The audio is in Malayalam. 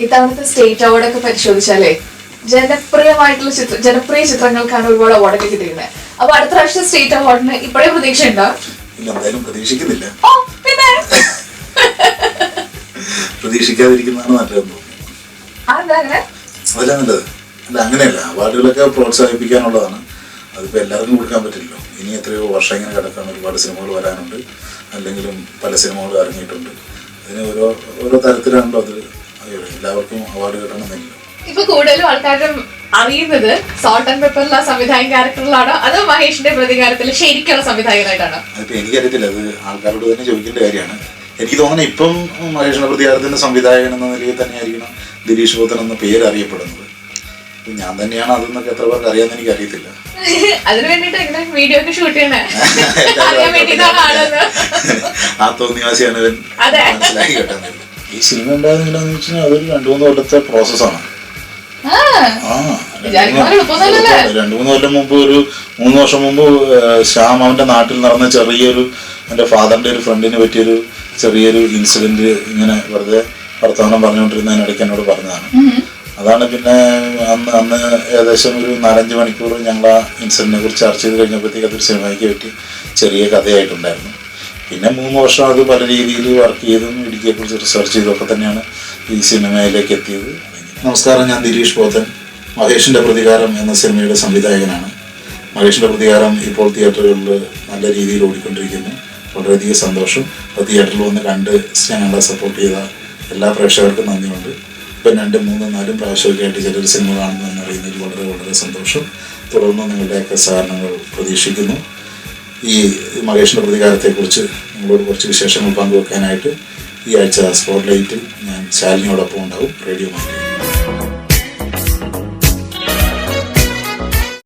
ഇത്തവണത്തെ സ്റ്റേറ്റ് അവാർഡൊക്കെ പരിശോധിച്ചാലേ ജനപ്രിയ ചിത്രങ്ങൾക്കാണ് ഒരുപാട് അവാർഡൊക്കെ കിട്ടിയിരുന്നത്. അപ്പൊ അടുത്ത പ്രാവശ്യം സ്റ്റേറ്റ് അവാർഡിന് ഇപ്പോഴേ പ്രതീക്ഷ ഉണ്ടോ? എന്തായാലും പ്രതീക്ഷിക്കുന്നില്ല. പിന്നെ പ്രതീക്ഷിക്കാതിരിക്കുന്നതാണ് നല്ലതെന്ന് തോന്നുന്നു. അതല്ല നല്ലത്. അല്ല, അങ്ങനെയല്ല, അവാർഡുകളൊക്കെ പ്രോത്സാഹിപ്പിക്കാനുള്ളതാണ്. അതിപ്പോൾ എല്ലാവർക്കും കൊടുക്കാൻ പറ്റില്ലല്ലോ. ഇനി എത്രയോ വർഷം ഇങ്ങനെ കിടക്കാൻ ഒരുപാട് സിനിമകൾ വരാനുണ്ട്, അല്ലെങ്കിലും പല സിനിമകളും ഇറങ്ങിയിട്ടുണ്ട്. അതിന് ഓരോ തരത്തിലാണല്ലോ അത്. എല്ലാവർക്കും അവാർഡ് കിട്ടണമെന്നില്ല. ഇപ്പൊ കൂടുതലും ആൾക്കാരും അറിയുന്നത് സോൾട്ട് ആൻഡ് പെപ്പറിലെ സംവിധായകൻ ക്യാരക്ടറിലാണോ അതോ മഹേഷിന്റെ പ്രതികാരത്തിൽ ശരിക്കുള്ള സംവിധായകനായിട്ടാണോ? അതിപ്പോ എനിക്കറിയത്തില്ല, അത് ആൾക്കാരോട് തന്നെ ചോദിക്കേണ്ട കാര്യമാണ്. എനിക്ക് തോന്നുന്നത് ഇപ്പം മഹേഷിന്റെ പ്രതികാരത്തിന്റെ സംവിധായകൻ എന്ന നിലയിൽ തന്നെയായിരിക്കണം ദിലീഷ് പോത്തൻ എന്ന പേര് അറിയപ്പെടുന്നത്. ഞാൻ തന്നെയാണ് അതെന്നൊക്കെ എത്ര പേർക്ക് അറിയാമെന്ന് എനിക്ക് അറിയത്തില്ല. അതിന് വേണ്ടിട്ട് വീഡിയോ ഒക്കെ ഷൂട്ട് ചെയ്യണേ ആ തോന്നിവാസിയാണ് മനസ്സിലാക്കി കേട്ടത്. ഈ സിനിമ ഉണ്ടായത് എങ്ങനെയാന്ന് വെച്ചാൽ അതൊരു 2-3 കൊല്ലത്തെ പ്രോസസ്സാണ്. 2-3 കൊല്ലം മുമ്പ്, ഒരു 3 വർഷം മുമ്പ് ശ്യാം അവന്റെ നാട്ടിൽ നടന്ന എൻ്റെ ഫാദറിന്റെ ഒരു ഫ്രണ്ടിന് പറ്റിയൊരു ചെറിയൊരു ഇൻസിഡന്റ് ഇങ്ങനെ വെറുതെ വർത്തമാനം പറഞ്ഞുകൊണ്ടിരുന്നതിനിടയ്ക്ക് എന്നോട് പറഞ്ഞതാണ്. അതാണ് പിന്നെ അന്ന് ഏകദേശം ഒരു 4-5 മണിക്കൂർ ഞങ്ങൾ ആ ഇൻസിഡന്റിനെ കുറിച്ച് ചർച്ച ചെയ്ത് കഴിഞ്ഞപ്പോഴത്തേക്ക് അതൊരു സിനിമയ്ക്ക് പറ്റി ചെറിയ കഥയായിട്ടുണ്ടായിരുന്നു. പിന്നെ 3 വർഷം അത് പല രീതിയിൽ വർക്ക് ചെയ്തും ഇടുക്കിയെക്കുറിച്ച് റിസർച്ച് ചെയ്തൊക്കെ തന്നെയാണ് ഈ സിനിമയിലേക്ക് എത്തിയത്. നമസ്കാരം, ഞാൻ ദിലീഷ് പോത്തൻ. മഹേഷിന്റെ പ്രതികാരം എന്ന സിനിമയുടെ സംവിധായകനാണ്. മഹേഷിന്റെ പ്രതികാരം ഇപ്പോൾ തിയേറ്ററുകളിൽ നല്ല രീതിയിൽ ഓടിക്കൊണ്ടിരിക്കുന്നു. വളരെയധികം സന്തോഷം. അപ്പോൾ തിയേറ്ററിൽ വന്ന് കണ്ട് ഞങ്ങളെ സപ്പോർട്ട് ചെയ്ത എല്ലാ പ്രേക്ഷകർക്കും നന്ദിയുണ്ട്. ഇപ്പം 2, 3, 4 പ്രാവശ്യമൊക്കെ ആയിട്ട് ചിലർ സിനിമ കാണുന്നതെന്ന് അറിയുന്നതിൽ വളരെ വളരെ സന്തോഷം. തുടർന്ന് നിങ്ങളുടെയൊക്കെ സഹകരണങ്ങൾ പ്രതീക്ഷിക്കുന്നു. ഈ മഹേഷിന്റെ പ്രതികാരത്തെക്കുറിച്ച് നിങ്ങളോട് കുറച്ച് വിശേഷങ്ങൾ പങ്കുവെക്കാനായിട്ട് ഈ ആഴ്ച സ്പോട്ട് ലൈറ്റിൽ ഞാൻ ശാലിനിയോടൊപ്പം ഉണ്ടാവും. റേഡിയോ മാറ്റി.